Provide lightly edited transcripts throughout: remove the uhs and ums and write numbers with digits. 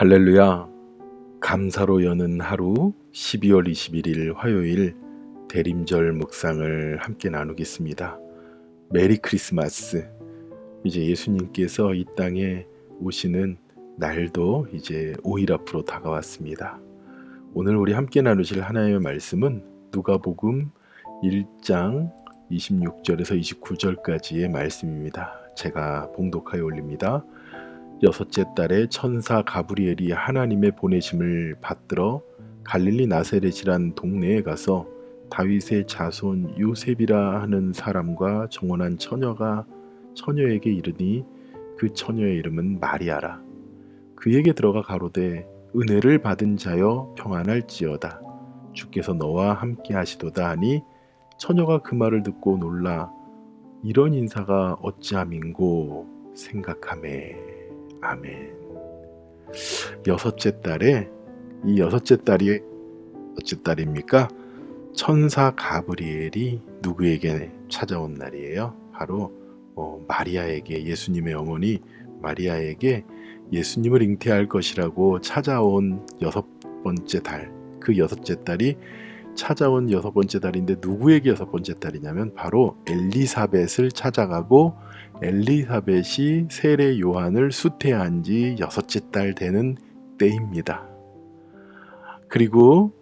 할렐루야. 감사로 여는 하루 12월 21일 화요일 대림절 묵상을 함께 나누겠습니다. 메리 크리스마스. 이제 예수님께서 이 땅에 오시는 날도 이제 5일 앞으로 다가왔습니다. 오늘 우리 함께 나누실 하나님의 말씀은 누가복음 1장 26절에서 29절까지의 말씀입니다. 제가 봉독하여 올립니다. 여섯째 달에 천사 가브리엘이 하나님의 보내심을 받들어 갈릴리 나사렛이란 동네에 가서 다윗의 자손 요셉이라 하는 사람과 정혼한 처녀에게 이르니 그 처녀의 이름은 마리아라. 그에게 들어가 가로되 은혜를 받은 자여 평안할지어다. 주께서 너와 함께 하시도다 하니 처녀가 그 말을 듣고 놀라 이런 인사가 어찌함인고 생각하매. 아멘. 여섯째 달에 이 여섯째 달이 어째 달입니까? 천사 가브리엘이 누구에게 찾아온 날이에요? 바로 마리아에게, 예수님의 어머니 마리아에게 예수님을 잉태할 것이라고 찾아온 여섯 번째 달. 그 여섯째 달이 찾아온 여섯 번째 달인데 누구에게 여섯 번째 달이냐면 바로 엘리사벳을 찾아가고 엘리사벳이 세례 요한을 수태한 지 여섯째 달 되는 때입니다. 그리고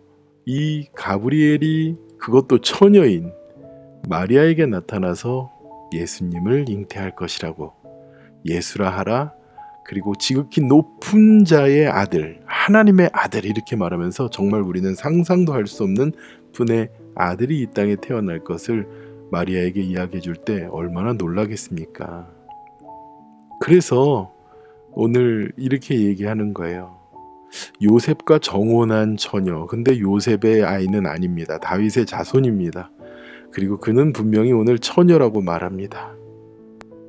이 가브리엘이 그것도 처녀인 마리아에게 나타나서 예수님을 잉태할 것이라고 예수라 하라. 그리고 지극히 높은 자의 아들, 하나님의 아들 이렇게 말하면서 정말 우리는 상상도 할 수 없는 분의 아들이 이 땅에 태어날 것을 마리아에게 이야기해 줄 때 얼마나 놀라겠습니까? 그래서 오늘 이렇게 얘기하는 거예요. 요셉과 정혼한 처녀. 근데 요셉의 아이는 아닙니다. 다윗의 자손입니다. 그리고 그는 분명히 오늘 처녀라고 말합니다.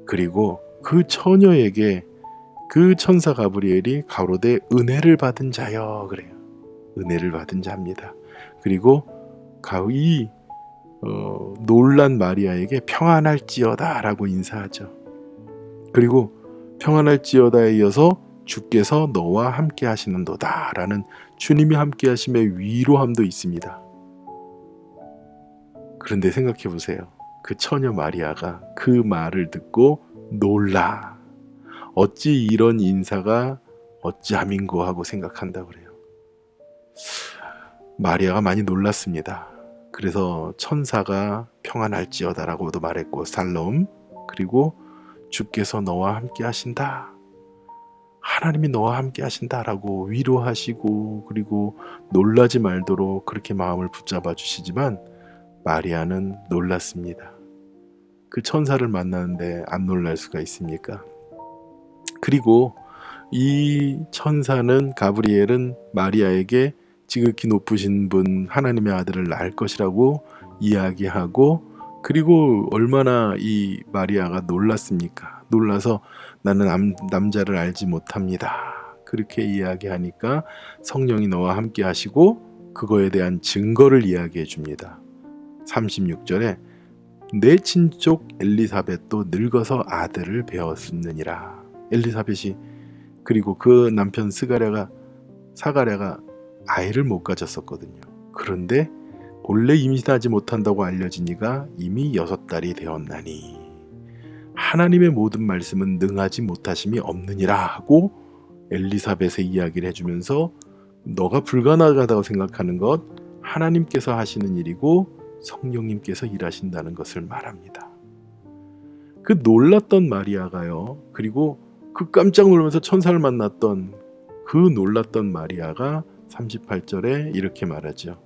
그리고 그 처녀에게 그 천사 가브리엘이 가로되 은혜를 받은 자여 그래요. 은혜를 받은 자입니다. 그리고 이 놀란 마리아에게 평안할지어다 라고 인사하죠. 그리고 평안할지어다에 이어서 주께서 너와 함께 하시는도다 라는 주님이 함께 하심의 위로함도 있습니다. 그런데 생각해 보세요. 그 처녀 마리아가 그 말을 듣고 놀라. 어찌 이런 인사가 어찌함인고 하고 생각한다 그래요. 마리아가 많이 놀랐습니다. 그래서 천사가 평안할지어다라고도 말했고 살롬. 그리고 주께서 너와 함께 하신다. 하나님이 너와 함께 하신다라고 위로하시고 그리고 놀라지 말도록 그렇게 마음을 붙잡아 주시지만 마리아는 놀랐습니다. 그 천사를 만나는데 안 놀랄 수가 있습니까? 그리고 이 천사는 가브리엘은 마리아에게 지극히 높으신 분 하나님의 아들을 낳을 것이라고 이야기하고 그리고 얼마나 이 마리아가 놀랐습니까? 놀라서 나는 남자를 알지 못합니다. 그렇게 이야기하니까 성령이 너와 함께 하시고 그거에 대한 증거를 이야기해 줍니다. 36절에 내 친족 엘리사벳도 늙어서 아들을 배었느니라. 엘리사벳이 그리고 그 남편 사가랴가 아이를 못 가졌었거든요. 그런데 본래 임신하지 못한다고 알려진 이가 이미 6달이 되었나니 하나님의 모든 말씀은 능하지 못하심이 없느니라 하고 엘리사벳의 이야기를 해주면서 너가 불가능하다고 생각하는 것 하나님께서 하시는 일이고 성령님께서 일하신다는 것을 말합니다. 그 놀랐던 마리아가요. 그리고 그 깜짝 놀라면서 천사를 만났던 그 놀랐던 마리아가 38절에 이렇게 말하죠.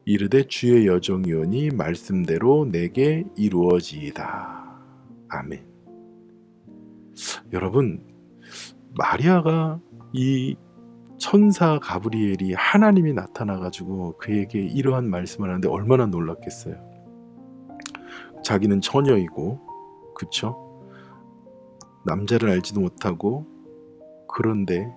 이르되 주의 여종이오니 말씀대로 내게 이루어지이다. 아멘. 여러분, 마리아가 이 천사 가브리엘이 하나님이 나타나가지고 그에게 이러한 말씀을 하는데 얼마나 놀랐겠어요. 자기는 처녀이고 그쵸? 남자를 알지도 못하고 그런데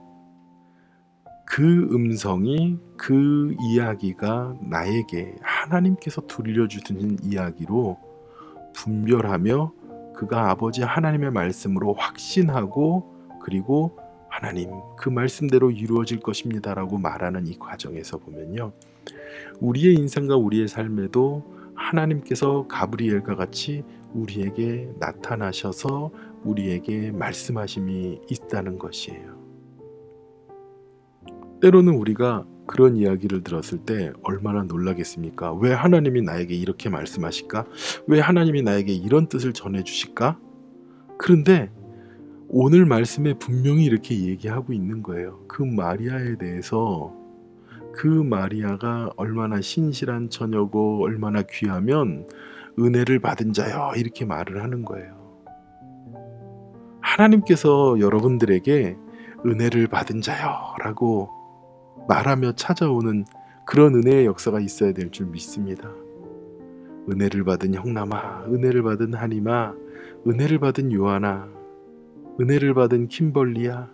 그 음성이 그 이야기가 나에게 하나님께서 들려주신 이야기로 분별하며 그가 아버지 하나님의 말씀으로 확신하고 그리고 하나님 그 말씀대로 이루어질 것입니다라고 말하는 이 과정에서 보면요, 우리의 인생과 우리의 삶에도 하나님께서 가브리엘과 같이 우리에게 나타나셔서 우리에게 말씀하심이 있다는 것이에요. 때로는 우리가 그런 이야기를 들었을 때 얼마나 놀라겠습니까? 왜 하나님이 나에게 이렇게 말씀하실까? 왜 하나님이 나에게 이런 뜻을 전해주실까? 그런데 오늘 말씀에 분명히 이렇게 얘기하고 있는 거예요. 그 마리아에 대해서, 그 마리아가 얼마나 신실한 처녀고 얼마나 귀하면 은혜를 받은 자여, 이렇게 말을 하는 거예요. 하나님께서 여러분들에게 은혜를 받은 자여 라고 말하며 찾아오는 그런 은혜의 역사가 있어야 될 줄 믿습니다. 은혜를 받은 형남아, 은혜를 받은 하림아, 은혜를 받은 요하나, 은혜를 받은 킴벌리야,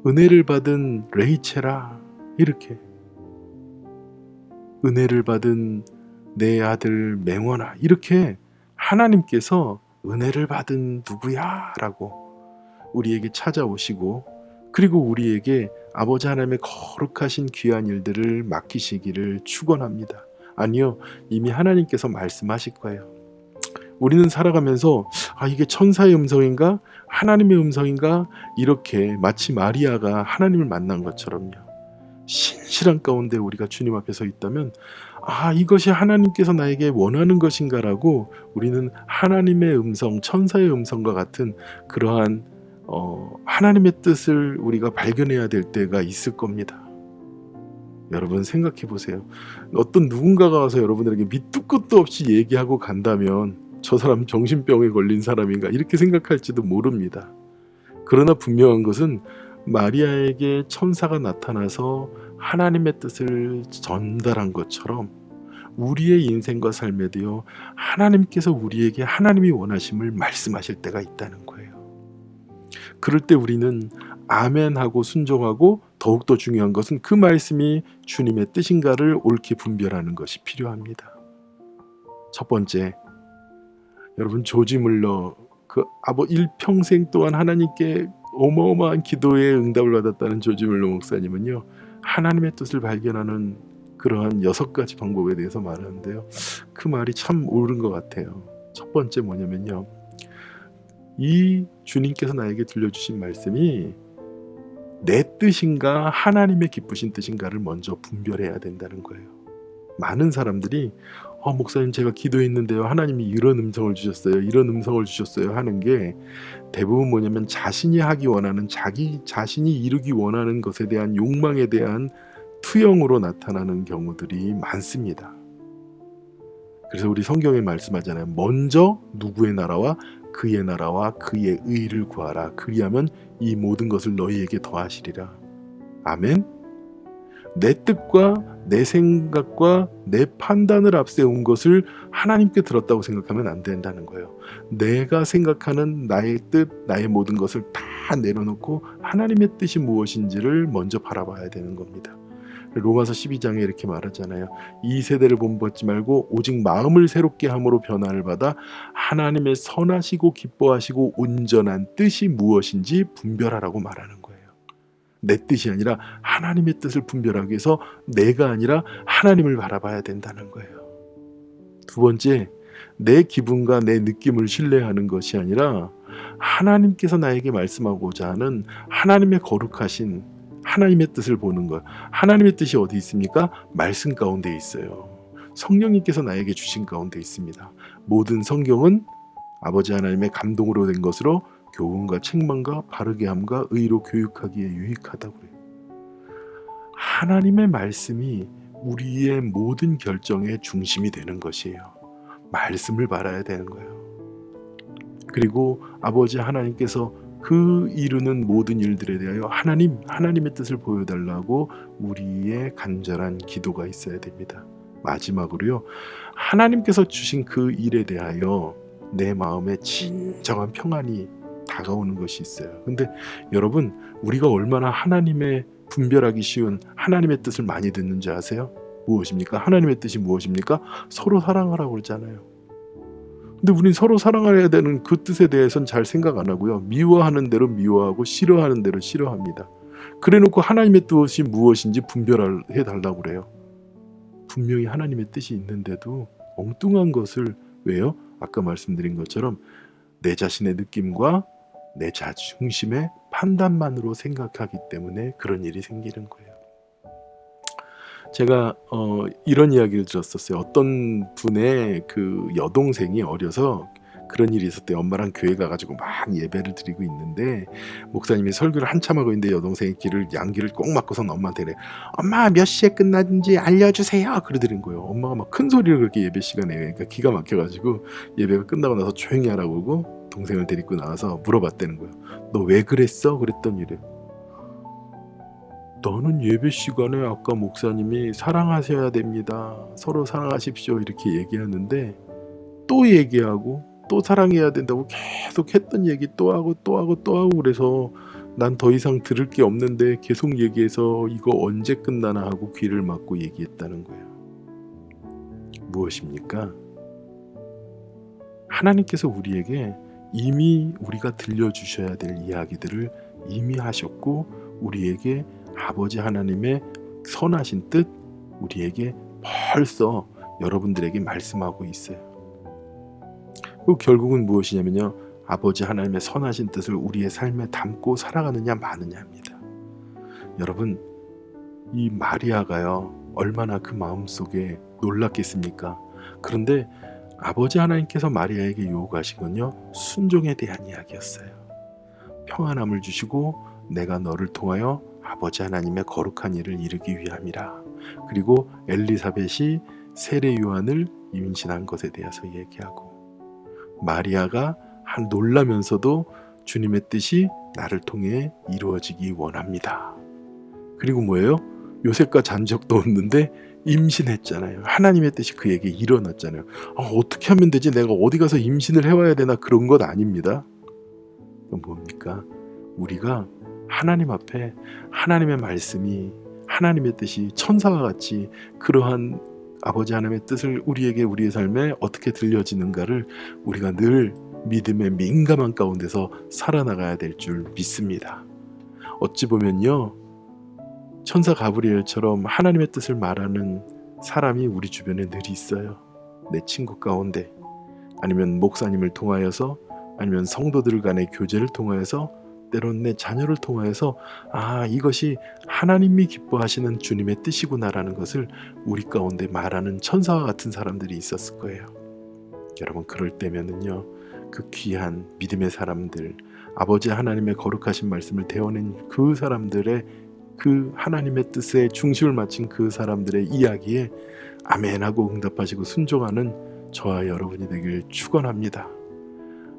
은혜를 받은 레이첼아, 이렇게 은혜를 받은 내 아들 맹원아, 이렇게 하나님께서 은혜를 받은 누구야 라고 우리에게 찾아오시고, 그리고 우리에게 아버지 하나님의 거룩하신 귀한 일들을 맡기시기를 축원합니다. 아니요, 이미 하나님께서 말씀하실 거예요. 우리는 살아가면서 이게 천사의 음성인가 하나님의 음성인가, 이렇게 마치 마리아가 하나님을 만난 것처럼요, 신실한 가운데 우리가 주님 앞에 서 있다면 이것이 하나님께서 나에게 원하는 것인가 라고 우리는 하나님의 음성, 천사의 음성과 같은 그러한 하나님의 뜻을 우리가 발견해야 될 때가 있을 겁니다. 여러분 생각해 보세요. 어떤 누군가가 와서 여러분들에게 밑도 끝도 없이 얘기하고 간다면 저 사람 정신병에 걸린 사람인가, 이렇게 생각할지도 모릅니다. 그러나 분명한 것은 마리아에게 천사가 나타나서 하나님의 뜻을 전달한 것처럼 우리의 인생과 삶에도요, 하나님께서 우리에게 하나님이 원하심을 말씀하실 때가 있다는 거예요. 그럴 때 우리는 아멘하고 순종하고, 더욱더 중요한 것은 그 말씀이 주님의 뜻인가를 옳게 분별하는 것이 필요합니다. 첫 번째, 여러분 조지 물러, 일평생 동안 하나님께 어마어마한 기도의 응답을 받았다는 조지 물러 목사님은요, 하나님의 뜻을 발견하는 그러한 6가지 방법에 대해서 말하는데요, 그 말이 참 옳은 것 같아요. 첫 번째 뭐냐면요, 이 주님께서 나에게 들려주신 말씀이 내 뜻인가 하나님의 기쁘신 뜻인가를 먼저 분별해야 된다는 거예요. 많은 사람들이 목사님 제가 기도했는데요, 하나님이 이런 음성을 주셨어요, 이런 음성을 주셨어요 하는 게 대부분 뭐냐면 자신이 하기 원하는, 자기 자신이 이루기 원하는 것에 대한 욕망에 대한 투영으로 나타나는 경우들이 많습니다. 그래서 우리 성경에 말씀하잖아요. 먼저 누구의 나라와 그의 나라와 그의 의를 구하라. 그리하면 이 모든 것을 너희에게 더하시리라. 아멘. 내 뜻과 내 생각과 내 판단을 앞세운 것을 하나님께 들었다고 생각하면 안 된다는 거예요. 내가 생각하는 나의 뜻, 나의 모든 것을 다 내려놓고 하나님의 뜻이 무엇인지를 먼저 바라봐야 되는 겁니다. 로마서 12장에 이렇게 말하잖아요. 이 세대를 본받지 말고 오직 마음을 새롭게 함으로 변화를 받아 하나님의 선하시고 기뻐하시고 온전한 뜻이 무엇인지 분별하라고 말하는 거예요. 내 뜻이 아니라 하나님의 뜻을 분별하기 위해서 내가 아니라 하나님을 바라봐야 된다는 거예요. 두 번째, 내 기분과 내 느낌을 신뢰하는 것이 아니라 하나님께서 나에게 말씀하고자 하는 하나님의 거룩하신 하나님의 뜻을 보는 것. 하나님의 뜻이 어디 있습니까? 말씀 가운데 있어요. 성령님께서 나에게 주신 가운데 있습니다. 모든 성경은 아버지 하나님의 감동으로 된 것으로 교훈과 책망과 바르게 함과 의로 교육하기에 유익하다고 그래요. 하나님의 말씀이 우리의 모든 결정의 중심이 되는 것이에요. 말씀을 바라야 되는 거예요. 그리고 아버지 하나님께서 그 이루는 모든 일들에 대하여 하나님의 뜻을 보여달라고 우리의 간절한 기도가 있어야 됩니다. 마지막으로요, 하나님께서 주신 그 일에 대하여 내 마음에 진정한 평안이 다가오는 것이 있어요. 근데 여러분, 우리가 얼마나 하나님의 분별하기 쉬운 하나님의 뜻을 많이 듣는지 아세요? 무엇입니까? 하나님의 뜻이 무엇입니까? 서로 사랑하라고 그러잖아요. 근데 우린 서로 사랑해야 되는 그 뜻에 대해서는 잘 생각 안 하고요. 미워하는 대로 미워하고 싫어하는 대로 싫어합니다. 그래놓고 하나님의 뜻이 무엇인지 분별해 달라고 그래요. 분명히 하나님의 뜻이 있는데도 엉뚱한 것을, 왜요? 아까 말씀드린 것처럼 내 자신의 느낌과 내 자중심의 판단만으로 생각하기 때문에 그런 일이 생기는 거예요. 제가 이런 이야기를 들었었어요. 어떤 분의 그 여동생이 어려서 그런 일이 있었대요. 엄마랑 교회 가가지고 막 예배를 드리고 있는데 목사님이 설교를 한참 하고 있는데 여동생이 양귀를 꼭 막고선 엄마한테 그래. 엄마 몇 시에 끝나는지 알려주세요. 그러더는 거예요. 엄마가 막 큰 소리로 그렇게 예배 시간에, 그러니까 기가 막혀가지고 예배가 끝나고 나서 조용히 하라고 그러고 동생을 데리고 나와서 물어봤다는 거예요. 너 왜 그랬어? 그랬더니 이래. 너는 예배 시간에 아까 목사님이 사랑하셔야 됩니다. 서로 사랑하십시오. 이렇게 얘기하는데 또 얘기하고 또 사랑해야 된다고 계속 했던 얘기 또 하고 또 하고 또 하고, 그래서 난 더 이상 들을 게 없는데 계속 얘기해서 이거 언제 끝나나 하고 귀를 막고 얘기했다는 거예요. 무엇입니까? 하나님께서 우리에게 이미 우리가 들려주셔야 될 이야기들을 이미 하셨고 우리에게 아버지 하나님의 선하신 뜻 우리에게 벌써 여러분들에게 말씀하고 있어요. 그 결국은 무엇이냐면요, 아버지 하나님의 선하신 뜻을 우리의 삶에 담고 살아가느냐 마느냐입니다. 여러분, 이 마리아가요 얼마나 그 마음속에 놀랐겠습니까? 그런데 아버지 하나님께서 마리아에게 요구하신 건요 순종에 대한 이야기였어요. 평안함을 주시고 내가 너를 통하여 아버지 하나님의 거룩한 일을 이루기 위함이라. 그리고 엘리사벳이 세례 요한을 임신한 것에 대해서 얘기하고, 마리아가 놀라면서도 주님의 뜻이 나를 통해 이루어지기 원합니다. 그리고 뭐예요? 요셉과 잔적도 없는데 임신했잖아요. 하나님의 뜻이 그에게 일어났잖아요. 어떻게 하면 되지? 내가 어디 가서 임신을 해와야 되나? 그런 것 아닙니다. 뭡니까? 우리가 하나님 앞에 하나님의 말씀이, 하나님의 뜻이 천사와 같이 그러한 아버지 하나님의 뜻을 우리에게 우리의 삶에 어떻게 들려지는가를 우리가 늘 믿음의 민감한 가운데서 살아나가야 될 줄 믿습니다. 어찌 보면요, 천사 가브리엘처럼 하나님의 뜻을 말하는 사람이 우리 주변에 늘 있어요. 내 친구 가운데, 아니면 목사님을 통하여서, 아니면 성도들 간의 교제를 통하여서, 때론 내 자녀를 통하여서 이것이 하나님이 기뻐하시는 주님의 뜻이구나라는 것을 우리 가운데 말하는 천사와 같은 사람들이 있었을 거예요. 여러분, 그럴 때면은요, 그 귀한 믿음의 사람들, 아버지 하나님의 거룩하신 말씀을 대어낸 그 사람들의, 그 하나님의 뜻에 중심을 맞춘 그 사람들의 이야기에 아멘하고 응답하시고 순종하는 저와 여러분이 되길 축원합니다.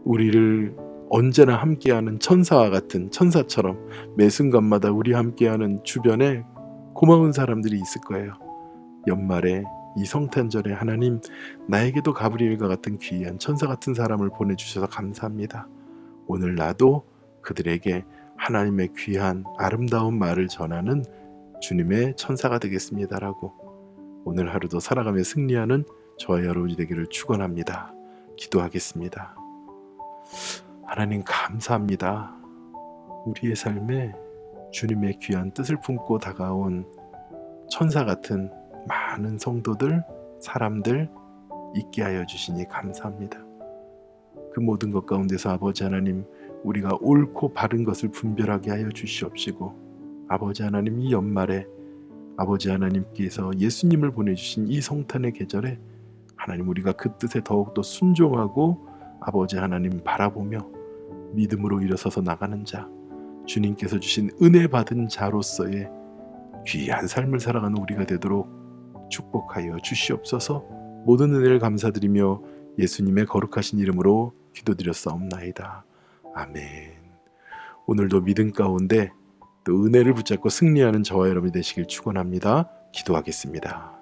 우리를 언제나 함께하는 천사와 같은, 천사처럼 매 순간마다 우리와 함께하는 주변에 고마운 사람들이 있을 거예요. 연말에 이 성탄절에 하나님, 나에게도 가브리엘과 같은 귀한 천사 같은 사람을 보내주셔서 감사합니다. 오늘 나도 그들에게 하나님의 귀한 아름다운 말을 전하는 주님의 천사가 되겠습니다라고 오늘 하루도 살아가며 승리하는 저와 여러분이 되기를 축원합니다. 기도하겠습니다. 하나님, 감사합니다. 우리의 삶에 주님의 귀한 뜻을 품고 다가온 천사 같은 많은 성도들, 사람들 있게 하여 주시니 감사합니다. 그 모든 것 가운데서 아버지 하나님, 우리가 옳고 바른 것을 분별하게 하여 주시옵시고, 아버지 하나님, 이 연말에 아버지 하나님께서 예수님을 보내주신 이 성탄의 계절에 하나님, 우리가 그 뜻에 더욱더 순종하고 아버지 하나님 바라보며 믿음으로 일어서서 나가는 자, 주님께서 주신 은혜 받은 자로서의 귀한 삶을 살아가는 우리가 되도록 축복하여 주시옵소서. 모든 은혜를 감사드리며 예수님의 거룩하신 이름으로 기도드렸사옵나이다. 아멘. 오늘도 믿음 가운데 또 은혜를 붙잡고 승리하는 저와 여러분이 되시길 축원합니다. 기도하겠습니다.